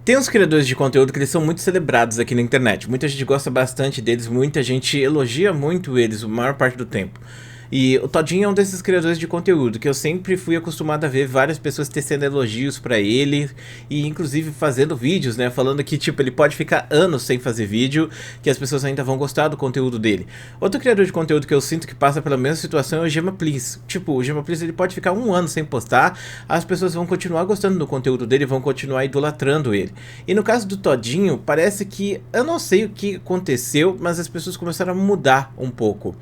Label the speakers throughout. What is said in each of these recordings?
Speaker 1: Tem uns criadores de conteúdo que eles são muito celebrados aqui na internet. Muita gente gosta bastante deles, muita gente elogia muito eles a maior parte do tempo. E o Todinho é um desses criadores de conteúdo que eu sempre fui acostumado a ver várias pessoas tecendo elogios pra ele e inclusive fazendo vídeos, né, falando que tipo ele pode ficar anos sem fazer vídeo, que as pessoas ainda vão gostar do conteúdo dele. Outro criador de conteúdo que eu sinto que passa pela mesma situação é o Gema Please. Tipo, o Gema Please ele pode ficar um ano sem postar, as pessoas vão continuar gostando do conteúdo dele, vão continuar idolatrando ele. E no caso do Todinho, parece que eu não sei o que aconteceu, mas as pessoas começaram a mudar um pouco.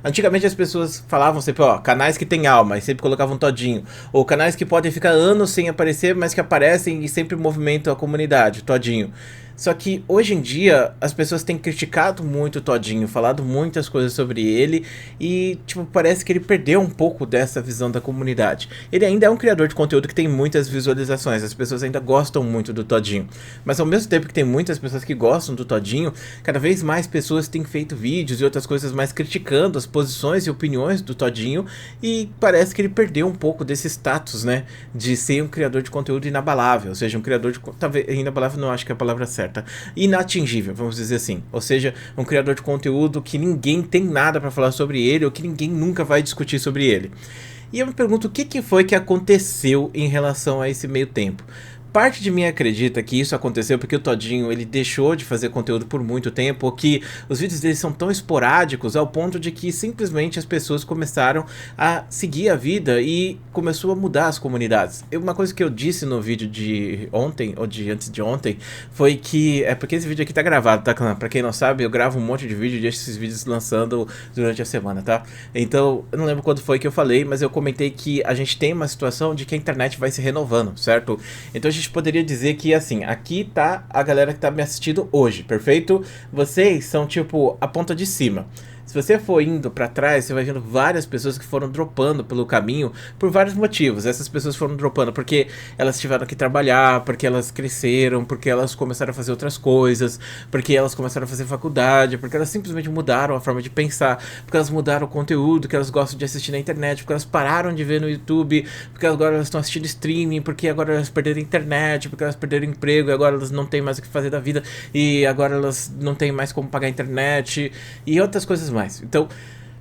Speaker 1: Antigamente as pessoas falavam sempre, ó, canais que tem alma, e sempre colocavam Todinho. Ou canais que podem ficar anos sem aparecer, mas que aparecem e sempre movimentam a comunidade, Todinho. Só que hoje em dia as pessoas têm criticado muito o Todinho, falado muitas coisas sobre ele e tipo, parece que ele perdeu um pouco dessa visão da comunidade. Ele ainda é um criador de conteúdo que tem muitas visualizações, as pessoas ainda gostam muito do Todinho. Mas ao mesmo tempo que tem muitas pessoas que gostam do Todinho, cada vez mais pessoas têm feito vídeos e outras coisas mais criticando as posições e opiniões do Todinho e parece que ele perdeu um pouco desse status, né, de ser um criador de conteúdo inabalável, ou seja, um criador de... talvez inabalável não acho que é a palavra certa. Inatingível, vamos dizer assim. Ou seja, um criador de conteúdo que ninguém tem nada pra falar sobre ele ou que ninguém nunca vai discutir sobre ele. E eu me pergunto o que foi que aconteceu em relação a esse meio tempo. Parte de mim acredita que isso aconteceu porque o Todinho ele deixou de fazer conteúdo por muito tempo, ou que os vídeos dele são tão esporádicos ao ponto de que simplesmente as pessoas começaram a seguir a vida e começou a mudar as comunidades. Uma coisa que eu disse no vídeo de ontem, ou de antes de ontem, foi que, é porque esse vídeo aqui tá gravado, tá, clã? Pra quem não sabe, eu gravo um monte de vídeo e deixo esses vídeos lançando durante a semana, tá? Então, eu não lembro quando foi que eu falei, mas eu comentei que a gente tem uma situação de que a internet vai se renovando, certo? Então a gente poderia dizer que, assim, aqui tá a galera que tá me assistindo hoje, perfeito? Vocês são, tipo, a ponta de cima. Se você for indo pra trás, você vai vendo várias pessoas que foram dropando pelo caminho por vários motivos. Essas pessoas foram dropando porque elas tiveram que trabalhar, porque elas cresceram, porque elas começaram a fazer outras coisas, porque elas começaram a fazer faculdade, porque elas simplesmente mudaram a forma de pensar, porque elas mudaram o conteúdo que elas gostam de assistir na internet, porque elas pararam de ver no YouTube, porque agora elas estão assistindo streaming, porque agora elas perderam a internet, porque elas perderam emprego e agora elas não têm mais o que fazer da vida e agora elas não têm mais como pagar a internet e outras coisas mais. Então,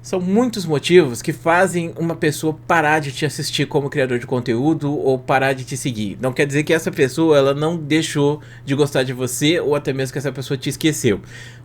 Speaker 1: são muitos motivos que fazem uma pessoa parar de te assistir como criador de conteúdo ou parar de te seguir. Não quer dizer que essa pessoa ela não deixou de gostar de você ou até mesmo que essa pessoa te esqueceu.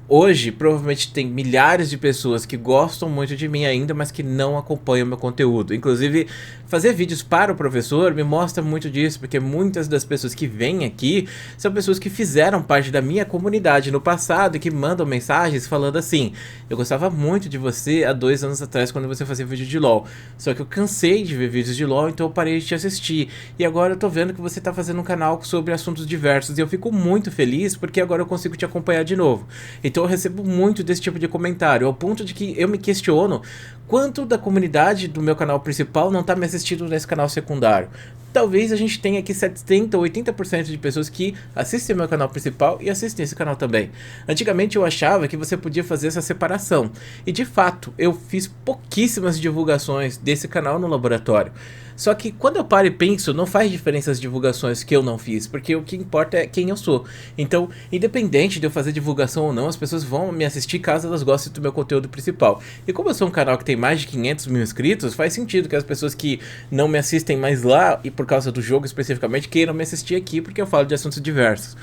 Speaker 1: Hoje, provavelmente tem milhares de pessoas que gostam muito de mim ainda, mas que não acompanham meu conteúdo. Inclusive, fazer vídeos para o professor me mostra muito disso, porque muitas das pessoas que vêm aqui são pessoas que fizeram parte da minha comunidade no passado e que mandam mensagens falando assim: eu gostava muito de você há 2 anos atrás quando você fazia vídeo de LoL, só que eu cansei de ver vídeos de LoL, então eu parei de te assistir. E agora eu tô vendo que você tá fazendo um canal sobre assuntos diversos e eu fico muito feliz porque agora eu consigo te acompanhar de novo. Então eu recebo muito desse tipo de comentário, ao ponto de que eu me questiono quanto da comunidade do meu canal principal não tá me assistindo nesse canal secundário. Talvez a gente tenha aqui 70 ou 80% de pessoas que assistem meu canal principal e assistem esse canal também. Antigamente eu achava que você podia fazer essa separação, e de fato eu fiz pouquíssimas divulgações desse canal no laboratório. Só que quando eu paro e penso, não faz diferença as divulgações que eu não fiz, porque o que importa é quem eu sou. Então, independente de eu fazer divulgação ou não, as pessoas vão me assistir caso elas gostem do meu conteúdo principal. E como eu sou um canal que tem mais de 500 mil inscritos, faz sentido que as pessoas que não me assistem mais lá, e por causa do jogo especificamente, queiram me assistir aqui, porque eu falo de assuntos diversos.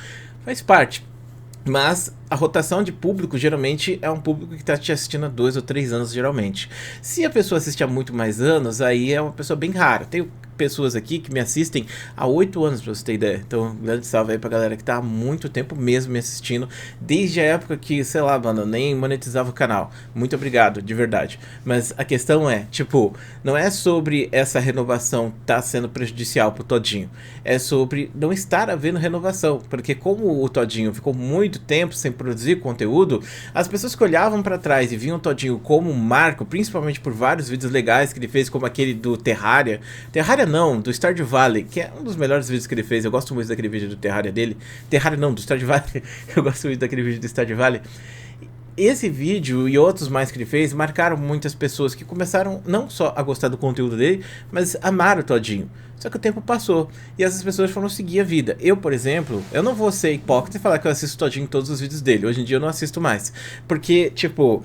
Speaker 1: Faz parte. Mas a rotação de público geralmente é um público que está te assistindo há 2 ou 3 anos geralmente. Se a pessoa assiste há muito mais anos, aí é uma pessoa bem rara. Tenho pessoas aqui que me assistem há 8 anos, pra você ter ideia. Então, um grande salve aí pra galera que tá há muito tempo mesmo me assistindo, desde a época que, sei lá, mano, eu nem monetizava o canal. Muito obrigado, de verdade. Mas a questão é, tipo, não é sobre essa renovação tá sendo prejudicial pro Todinho. É sobre não estar havendo renovação. Porque como o Todinho ficou muito tempo sem produzir conteúdo, as pessoas que olhavam pra trás e viam o Todinho como um marco, principalmente por vários vídeos legais que ele fez, como aquele do Terraria. Terraria não, do Stardew Valley, que é um dos melhores vídeos que ele fez. Eu gosto muito daquele vídeo do Terraria dele. Terraria não, do Stardew Valley. Eu gosto muito daquele vídeo do Stardew Valley. esse vídeo e outros mais que ele fez marcaram muitas pessoas que começaram não só a gostar do conteúdo dele, mas amaram o Todinho. Só que o tempo passou e essas pessoas foram seguir a vida. Eu, por exemplo, eu não vou ser hipócrita e falar que eu assisto o Todinho em todos os vídeos dele. Hoje em dia eu não assisto mais. Porque, tipo,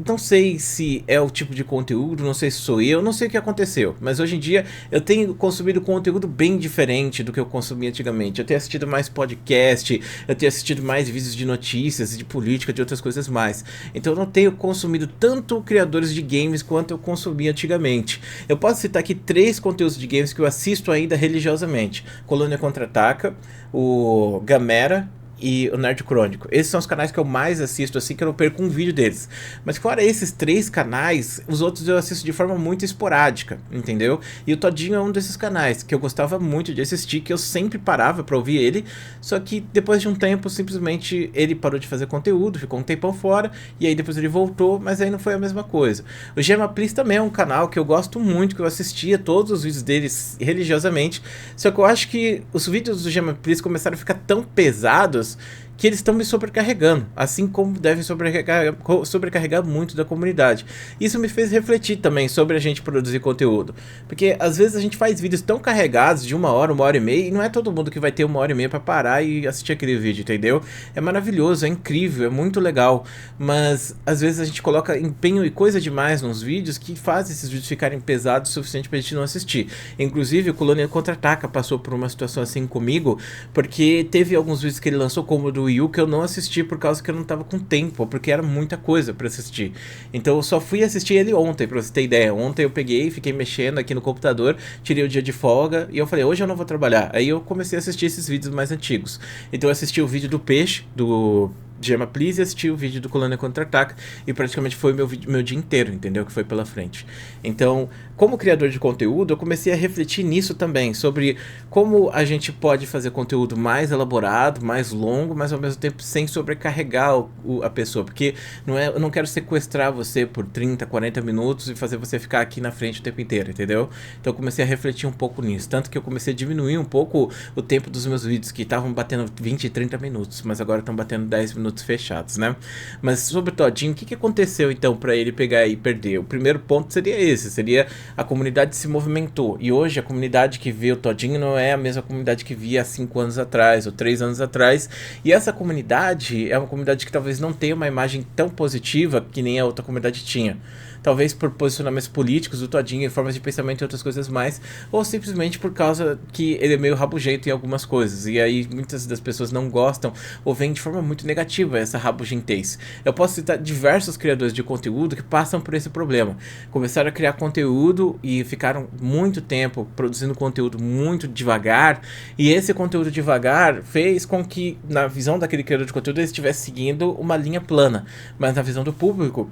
Speaker 1: não sei se é o tipo de conteúdo, não sei se sou eu, não sei o que aconteceu. Mas hoje em dia eu tenho consumido conteúdo bem diferente do que eu consumia antigamente. Eu tenho assistido mais podcast, eu tenho assistido mais vídeos de notícias, de política, de outras coisas mais. Então eu não tenho consumido tanto criadores de games quanto eu consumia antigamente. Eu posso citar aqui 3 conteúdos de games que eu assisto ainda religiosamente. Colônia Contra-Ataca, o Gamera e o Nerd Crônico. Esses são os canais que eu mais assisto, assim, que eu não perco um vídeo deles. Mas fora esses 3 canais, os outros eu assisto de forma muito esporádica, entendeu? E o Todinho é um desses canais que eu gostava muito de assistir, que eu sempre parava pra ouvir ele, só que depois de um tempo, simplesmente, ele parou de fazer conteúdo, ficou um tempão fora, e aí depois ele voltou, mas aí não foi a mesma coisa. O Gema Please também é um canal que eu gosto muito, que eu assistia todos os vídeos deles religiosamente, só que eu acho que os vídeos do Gema Please começaram a ficar tão pesados que eles estão me sobrecarregando, assim como devem sobrecarregar muito da comunidade. Isso me fez refletir também sobre a gente produzir conteúdo, porque às vezes a gente faz vídeos tão carregados de 1 hora e meia, e não é todo mundo que vai ter 1 hora e meia para parar e assistir aquele vídeo, entendeu? É maravilhoso, é incrível, é muito legal, mas às vezes a gente coloca empenho e coisa demais nos vídeos que faz esses vídeos ficarem pesados o suficiente pra gente não assistir. Inclusive o Colônia Contra-Ataca passou por uma situação assim comigo, porque teve alguns vídeos que ele lançou, como o do Wii U, que eu não assisti por causa que eu não tava com tempo, porque era muita coisa pra assistir. Então eu só fui assistir ele ontem, pra você ter ideia. Ontem eu peguei, fiquei mexendo aqui no computador, tirei o dia de folga e eu falei, hoje eu não vou trabalhar. Aí eu comecei a assistir esses vídeos mais antigos. Então eu assisti o vídeo do Peixe, do Gema Please, e assisti o vídeo do Colônia Contra-Ataca, e praticamente foi meu dia inteiro, entendeu? Que foi pela frente. Então, como criador de conteúdo, eu comecei a refletir nisso também, sobre como a gente pode fazer conteúdo mais elaborado, mais longo, mas ao mesmo tempo sem sobrecarregar a pessoa, porque eu não quero sequestrar você por 30, 40 minutos e fazer você ficar aqui na frente o tempo inteiro, entendeu? Então eu comecei a refletir um pouco nisso, tanto que eu comecei a diminuir um pouco o tempo dos meus vídeos, que estavam batendo 20 e 30 minutos, mas agora estão batendo 10 minutos fechados, né? Mas sobre o Todinho, o que aconteceu então para ele pegar e perder? O primeiro ponto seria esse, seria a comunidade se movimentou, e hoje a comunidade que vê o Todinho não é a mesma comunidade que via há 5 anos atrás, ou 3 anos atrás, e essa comunidade é uma comunidade que talvez não tenha uma imagem tão positiva que nem a outra comunidade tinha. Talvez por posicionamentos políticos do Todinho, formas de pensamento e outras coisas mais, ou simplesmente por causa que ele é meio rabugento em algumas coisas, e aí muitas das pessoas não gostam ou veem de forma muito negativa essa rabugentez. Eu posso citar diversos criadores de conteúdo que passam por esse problema. Começaram a criar conteúdo e ficaram muito tempo produzindo conteúdo muito devagar, e esse conteúdo devagar fez com que, na visão daquele criador de conteúdo, ele estivesse seguindo uma linha plana, mas na visão do público,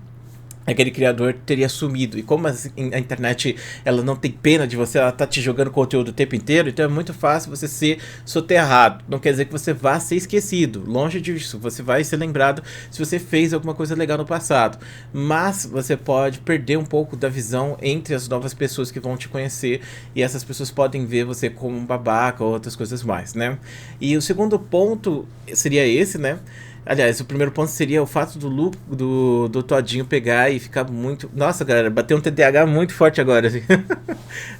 Speaker 1: aquele criador teria sumido. E como a internet, ela não tem pena de você, ela tá te jogando conteúdo o tempo inteiro, então é muito fácil você ser soterrado. Não quer dizer que você vá ser esquecido, longe disso, você vai ser lembrado se você fez alguma coisa legal no passado, mas você pode perder um pouco da visão entre as novas pessoas que vão te conhecer, e essas pessoas podem ver você como um babaca ou outras coisas mais, né? E o segundo ponto seria esse, né? Aliás, o primeiro ponto seria o fato do Todinho pegar e ficar muito... Nossa, galera, bateu um TDAH muito forte agora, assim.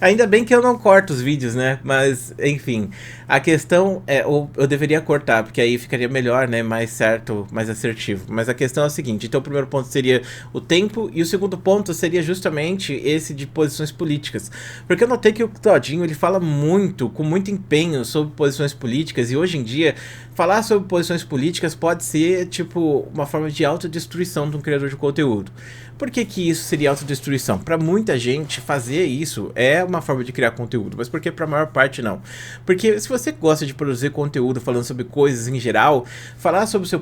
Speaker 1: Ainda bem que eu não corto os vídeos, né? Mas, enfim, a questão é... Eu deveria cortar, porque aí ficaria melhor, né? Mais certo, mais assertivo. Mas a questão é a seguinte, então o primeiro ponto seria o tempo, e o segundo ponto seria justamente esse de posições políticas. Porque eu notei que o Todinho, ele fala muito, com muito empenho sobre posições políticas, e hoje em dia, falar sobre posições políticas pode ser tipo uma forma de autodestruição de um criador de conteúdo. Por que isso seria autodestruição? Para muita gente, fazer isso é uma forma de criar conteúdo, mas por que para a maior parte não? Porque se você gosta de produzir conteúdo falando sobre coisas em geral, falar sobre o seu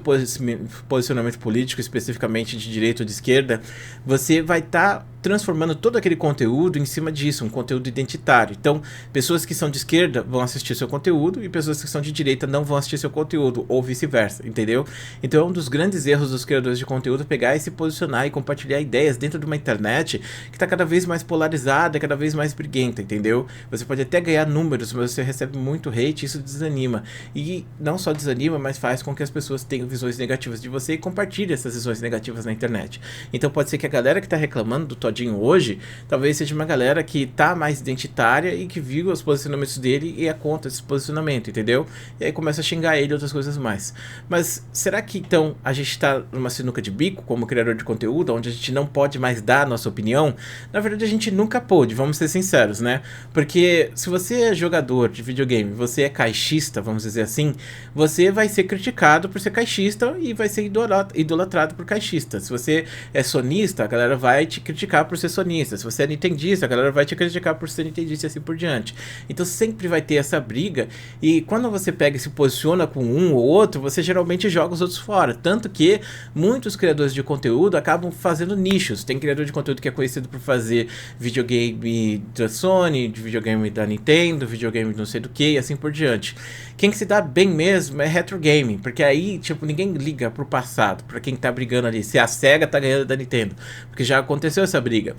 Speaker 1: posicionamento político, especificamente de direita ou de esquerda, você vai estar transformando todo aquele conteúdo em cima disso, um conteúdo identitário. Então, pessoas que são de esquerda vão assistir seu conteúdo e pessoas que são de direita não vão assistir seu conteúdo, ou vice-versa, entendeu? Então é um dos grandes erros dos criadores de conteúdo pegar e se posicionar e compartilhar ideias dentro de uma internet que tá cada vez mais polarizada, cada vez mais briguenta, entendeu? Você pode até ganhar números, mas você recebe muito hate e isso desanima. E não só desanima, mas faz com que as pessoas tenham visões negativas de você e compartilhem essas visões negativas na internet. Então pode ser que a galera que tá reclamando do Todinho hoje, talvez seja uma galera que tá mais identitária e que viu os posicionamentos dele e é contra esse posicionamento, entendeu? E aí começa a xingar ele e outras coisas mais. Mas será que então a gente tá numa sinuca de bico como criador de conteúdo, onde a gente não pode mais dar a nossa opinião? Na verdade a gente nunca pôde, vamos ser sinceros, né? Porque se você é jogador de videogame, você é caixista, vamos dizer assim, você vai ser criticado por ser caixista e vai ser idolatrado por caixista. Se você é sonista, a galera vai te criticar por ser sonista. Se você é nintendista, a galera vai te criticar por ser nintendista e assim por diante. Então sempre vai ter essa briga e quando você pega e se posiciona com um ou outro, você geralmente joga os outros fora. Tanto que muitos criadores de conteúdo acabam fazendo nichos. Tem criador de conteúdo que é conhecido por fazer videogame da Sony, de videogame da Nintendo, videogame não sei do que e assim por diante. Quem que se dá bem mesmo é retro gaming, porque aí, tipo, ninguém liga pro passado, pra quem tá brigando ali, se a SEGA tá ganhando da Nintendo, porque já aconteceu essa briga.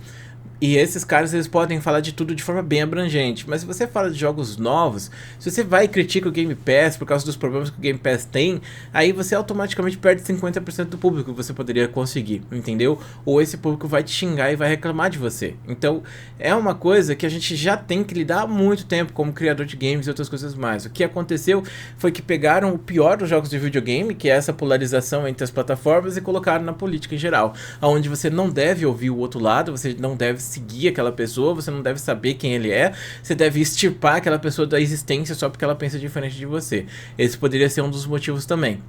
Speaker 1: E esses caras, eles podem falar de tudo de forma bem abrangente. Mas se você fala de jogos novos, se você vai e critica o Game Pass por causa dos problemas que o Game Pass tem, aí você automaticamente perde 50% do público que você poderia conseguir, entendeu? Ou esse público vai te xingar e vai reclamar de você. Então, é uma coisa que a gente já tem que lidar há muito tempo como criador de games e outras coisas mais. O que aconteceu foi que pegaram o pior dos jogos de videogame, que é essa polarização entre as plataformas, e colocaram na política em geral, onde você não deve ouvir o outro lado, você não deve seguir aquela pessoa, você não deve saber quem ele é, você deve extirpar aquela pessoa da existência só porque ela pensa diferente de você. Esse poderia ser um dos motivos também.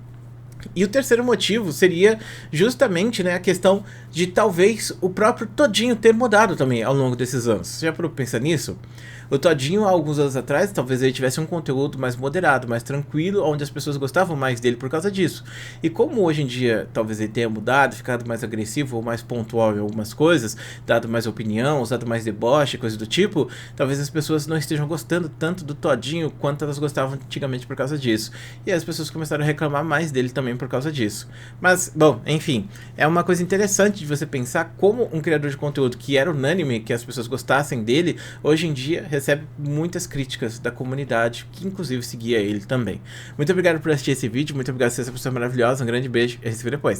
Speaker 1: E o terceiro motivo seria justamente, né, a questão de talvez o próprio Todinho ter mudado também ao longo desses anos. Você já parou pra pensar nisso? O Todinho, há alguns anos atrás, talvez ele tivesse um conteúdo mais moderado, mais tranquilo, onde as pessoas gostavam mais dele por causa disso. E como hoje em dia, talvez ele tenha mudado, ficado mais agressivo ou mais pontual em algumas coisas, dado mais opinião, usado mais deboche, coisa do tipo, talvez as pessoas não estejam gostando tanto do Todinho quanto elas gostavam antigamente por causa disso. E as pessoas começaram a reclamar mais dele também por causa disso. Mas, bom, enfim, é uma coisa interessante de você pensar como um criador de conteúdo que era unânime, que as pessoas gostassem dele, hoje em dia recebe muitas críticas da comunidade, que inclusive seguia ele também. Muito obrigado por assistir esse vídeo, muito obrigado por ser essa pessoa maravilhosa, um grande beijo e a gente se vê depois.